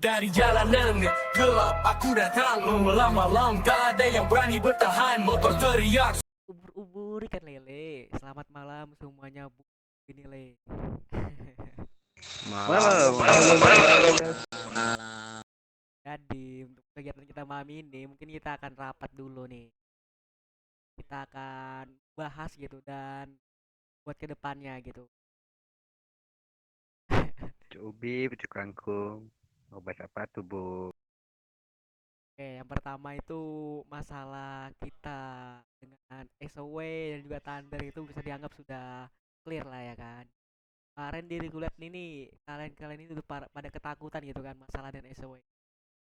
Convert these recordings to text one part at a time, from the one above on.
Dari jalanan gelap aku datang malam-malam tak ada yang berani bertahan motor teriak. Ubur-ubur ikan lele. Selamat malam semuanya bu. Ini le. Malam, Jadi untuk kegiatan kita malam ini mungkin kita akan rapat dulu nih. Kita akan bahas gitu dan buat kedepannya gitu. ubi, pucuk kangkung. Mau bahas apa tuh, Bu? Oke, yang pertama itu masalah kita dengan SOW dan juga Thunder itu bisa dianggap sudah clear lah ya kan. Kemarin di regulate ini kalian-kalian ini udah pada ketakutan gitu kan masalah dengan SOW.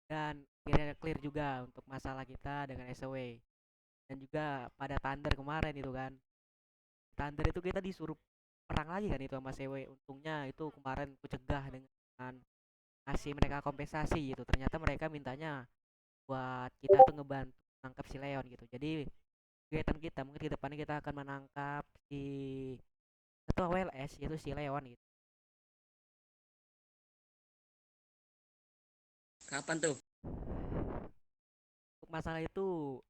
Dan akhirnya clear juga untuk masalah kita dengan SOW. Dan juga pada Thunder kemarin itu kan. Thunder itu kita disuruh perang lagi kan itu sama CW. Untungnya itu kemarin aku cegah dengan ngasih mereka kompensasi gitu. Ternyata mereka mintanya buat kita tuh ngebantu nangkap si Leon gitu. Jadi kegiatan kita mungkin ke depannya kita akan menangkap si ketua WLS yaitu si Leon gitu. Kapan tuh? Untuk masalah itu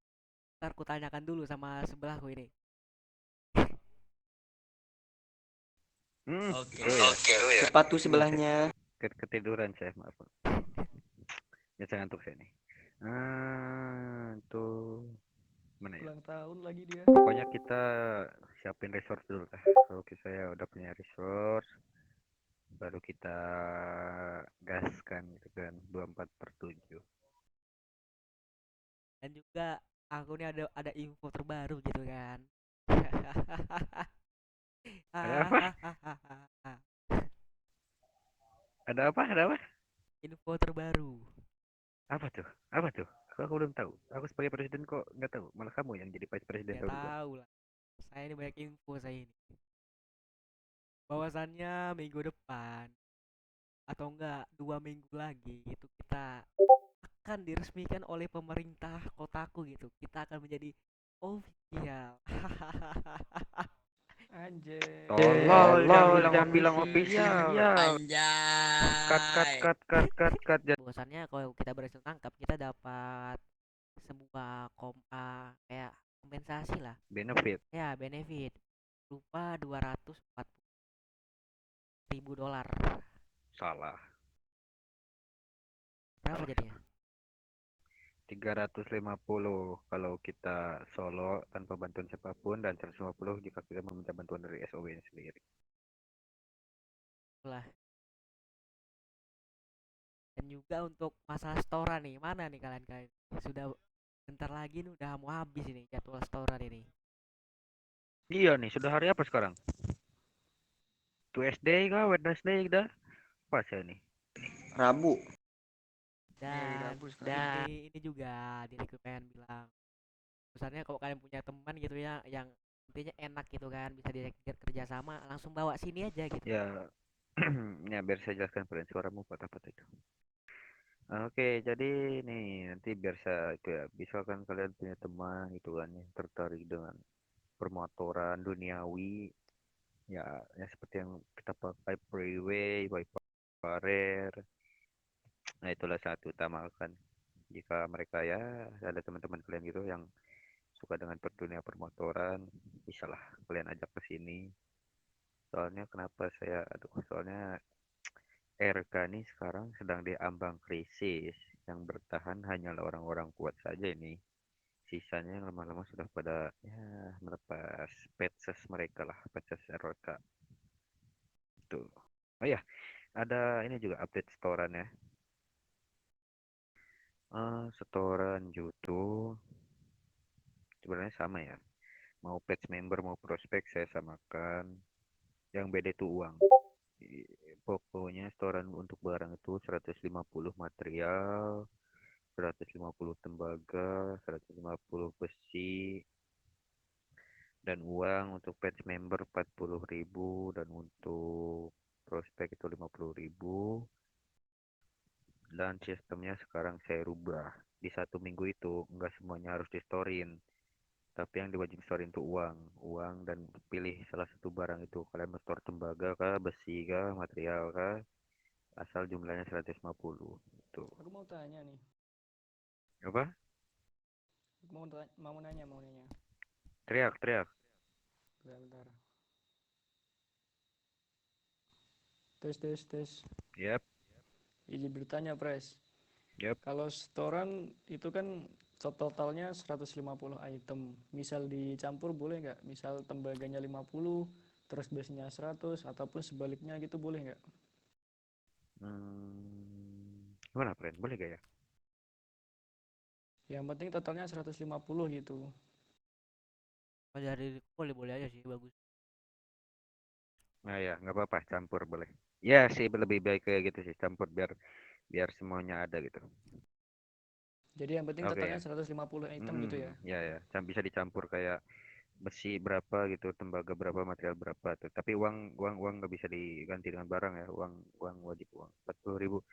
ntar ku tanyakan dulu sama sebelahku ini. Oke. Itu ya. Siapa tuh sebelahnya? Ketiduran saya, maaf. Ya saya ngantuk saya nih. Tuh mana ya? Ulang tahun lagi dia. Pokoknya kita siapin resource dulu lah. Kalau saya udah punya resource, baru kita gaskan gitu kan. 24/7. Dan juga aku nih ada info terbaru gitu kan. Ada apa? Ada apa? Ada apa? Info terbaru. Apa tuh? Apa tuh? Aku belum tahu. Aku sebagai presiden kok nggak tahu. Malah kamu yang jadi vice presiden Ya tahu duluan. tahu lah. Saya ini banyak info saya ini. Bahwasannya minggu depan atau enggak 2 minggu lagi itu kita akan diresmikan oleh pemerintah kotaku gitu. Kita akan menjadi official. Anjay. Tolol, jangan bilang official. Anjay. Cut. Bahwasannya kalau kita berhasil tangkap kita dapat sebuah kayak kompensasi lah. Benefit. Ya, benefit berupa 240.000 dolar. Salah. Berapa jadinya? 350 kalau kita solo tanpa bantuan siapapun dan 150 jika kita meminta bantuan dari SOW sendiri. Lah. Dan juga untuk masalah setoran nih, mana nih kalian sudah bentar lagi nih udah mau habis ini jadwal setoran ini. Iya nih, sudah hari apa sekarang? Tuesday kah? Wednesday kah? Pas ya nih. Rabu. Dan Rabu sekarang. ini juga diriku pengen bilang, misalnya kalau kalian punya teman gitu ya yang intinya enak gitu kan bisa diajak kerja sama langsung bawa sini aja gitu. Ya, ya biar saya jelaskan peran suaramu buat apa itu. Oke, jadi nih nanti biar saya itu ya, misalkan kalian punya teman gitu kan yang tertarik dengan permotoran duniawi, ya, ya seperti yang kita pakai freeway, bypass, barer. Nah, itulah satu utamakan. Jika mereka ya ada teman-teman kalian gitu yang suka dengan dunia permotoran, bisalah kalian ajak ke sini. Soalnya kenapa saya, aduh, soalnya RK ini sekarang sedang diambang krisis. Yang bertahan hanyalah orang-orang kuat saja ini. Sisanya yang lama-lama sudah pada ya melepas patches mereka lah, patches RK. Tuh. Oh ya, ada ini juga update setoran ya. Setoran Juto sebenarnya sama ya. Mau patch member mau prospek saya samakan. Yang beda itu uang. Pokoknya setoran untuk barang itu 150 material, 150 tembaga, 150 besi, dan uang untuk patch member 40.000 dan untuk prospek itu 50.000. Dan sistemnya sekarang saya rubah. Di 1 minggu itu enggak semuanya harus distorin. Tapi yang diwajib storin itu uang dan pilih salah satu barang itu. Kalian mau store tembaga kah, besi kah, material kah, asal jumlahnya 150. gitu. Aku mau tanya nih. Apa? Aku mau nanya. Teriak. Bentar. Tes. Yap, Izin bertanya, Pres. yap. Kalau setoran itu kan totalnya 150 item. Misal dicampur boleh nggak? Misal tembaganya 50, terus base-nya 100, ataupun sebaliknya gitu boleh nggak? Gimana, friend? Boleh gak ya? Yang penting totalnya 150 gitu. Kalau dari boleh aja sih, bagus. Nah ya, nggak apa-apa, campur boleh. Ya sih, lebih baik kayak gitu sih, campur biar biar semuanya ada gitu. Jadi yang penting Oke totalnya ya. 150 item gitu ya. Ya, bisa dicampur kayak besi berapa gitu, tembaga berapa, material berapa tuh. Tapi uang nggak bisa diganti dengan barang ya, uang uang wajib uang 40.000.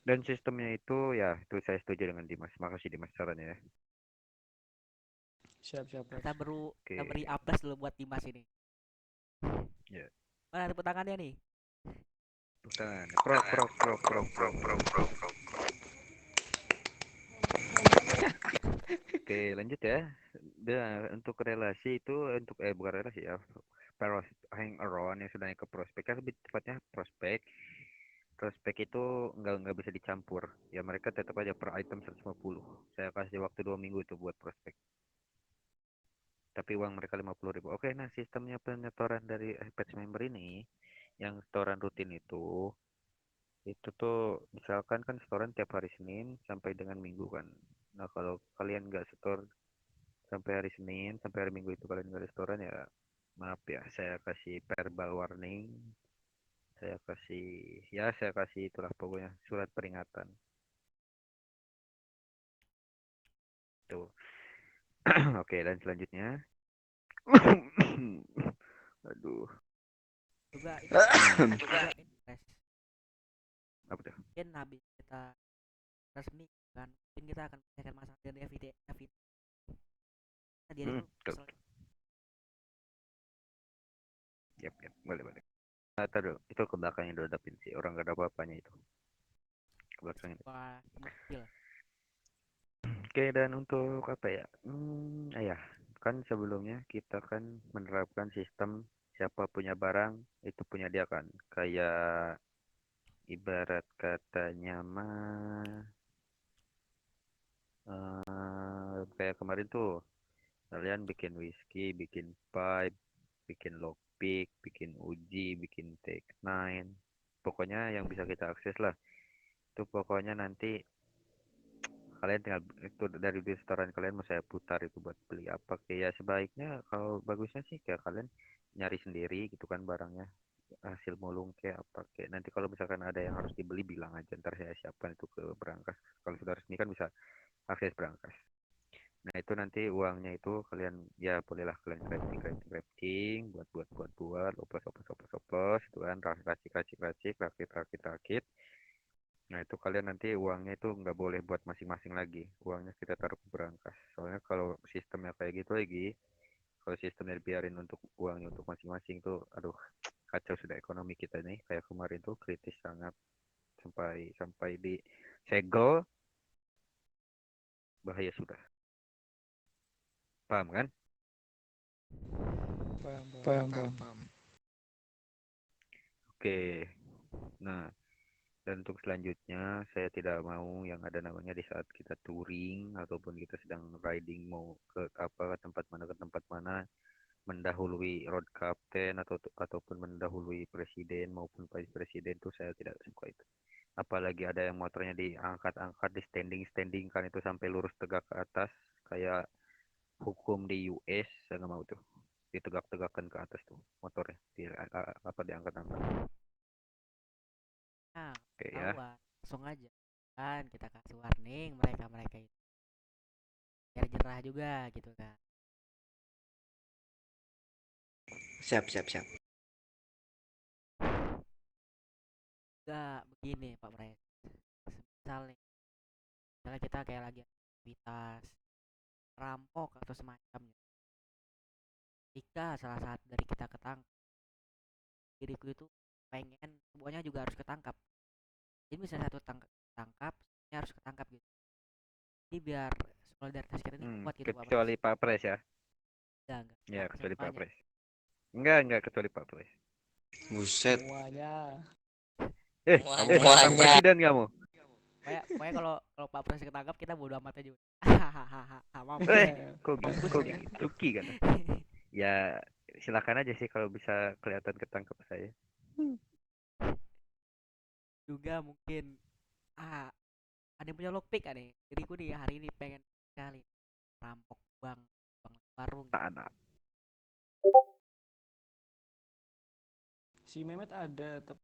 Dan sistemnya itu ya, itu saya setuju dengan Dimas. Makasih Dimas sarannya ya. Siap, Kita Pres. kita beri Oke, apes dulu buat Dimas ini. ya. Mana tepuk tangannya nih? Bukan. Prok. Oke, lanjut ya. Dan untuk relasi itu untuk bukan relasi ya. Pros hang around yang sudah naik ke prospek kan lebih tepatnya prospek. Prospek itu nggak bisa dicampur. Ya mereka tetap aja per item 150. Saya kasih waktu 2 minggu itu buat prospek. Tapi uang mereka 50.000. Oke, nah sistemnya penyetoran dari patch member ini yang setoran rutin itu tuh misalkan kan setoran tiap hari Senin sampai dengan Minggu kan. Nah kalau kalian nggak setor sampai hari Senin sampai hari Minggu itu kalian nggak restoran ya maaf ya saya kasih verbal warning, saya kasih itulah pokoknya surat peringatan tuh. Oke, dan selanjutnya aduh, Juga ini nah juga ini Pres. apa tuh. Mungkin habis kita resmi kan, mungkin kita akan menyelesaikan masalah dari David. Nah, dia itu Tuh. kesel Yap, boleh. Taruh, itu ke belakangnya dulu dapin sih orang gak ada apa-apanya itu ke belakangnya. mobil. Oke, dan untuk apa ya? Ya, kan sebelumnya kita kan menerapkan sistem siapa punya barang itu punya dia kan. Kayak ibarat katanya mah kayak kemarin tuh kalian bikin whisky, bikin pipe, bikin lockpick, bikin uji, bikin take nine. Pokoknya yang bisa kita akses lah. Itu pokoknya nanti kalian tinggal itu dari duit setoran kalian mau saya putar itu buat beli apa kayak sebaiknya kalau bagusnya sih kayak kalian nyari sendiri gitu kan barangnya hasil mulung kayak apa kayak nanti kalau misalkan ada yang harus dibeli bilang aja ntar saya siapkan itu ke berangkas kalau sudah resmi kan bisa akses berangkas. Nah itu nanti uangnya itu kalian ya bolehlah kalian crafting buat oplos itu kan rakit. Nah, itu kalian nanti uangnya itu nggak boleh buat masing-masing lagi. Uangnya kita taruh ke berangkas. Soalnya kalau sistemnya kayak gitu lagi, kalau sistemnya biarin untuk uangnya untuk masing-masing tuh, aduh, kacau sudah ekonomi kita nih. Kayak kemarin tuh kritis sangat sampai sampai di segel, bahaya sudah. Paham kan? Paham. Oke. Nah, dan untuk selanjutnya, saya tidak mau yang ada namanya di saat kita touring ataupun kita sedang riding mau ke apa ke tempat mana mendahului road captain ataupun mendahului presiden maupun vice presiden itu saya tidak suka itu. Apalagi ada yang motornya diangkat-angkat di standing kan itu sampai lurus tegak ke atas kayak hukum di US saya nggak mau tuh ditegak-tegakkan ke atas tuh motornya apa diangkat-angkat. Nah, Oke ya. ketahuan langsung aja kan kita kasih warning mereka itu biar jerah juga gitu kan. Siap. Enggak begini Pak Pres. Misalnya, misalnya kita kayak lagi aktivitas rampok atau semacamnya. Jika salah satu dari kita ketangkap, diriku itu pengen semuanya juga harus ketangkap. Jadi misalnya satu tangkap biar solidaritas kita ini kuat gitu Pak Pres. Kecuali Pak Pres ya. Enggak, Ya, Pak Pres kecuali Pak apanya? Pres. Enggak kecuali Pak Pres. Buset. Semuanya. Kamu mantan presiden kamu. Pokoknya kalau Pak Pres ketangkap kita bodo amat aja. Hahaha. Mampus. Kok Mampus kok ya. Tuki kan? Ya, silakan aja sih kalau bisa kelihatan ketangkep saya. Juga mungkin ada yang punya lockpick kan nih. Jadi gue nih hari ini pengen sekali rampok bang warung. Tanah. Si Mehmet ada, tapi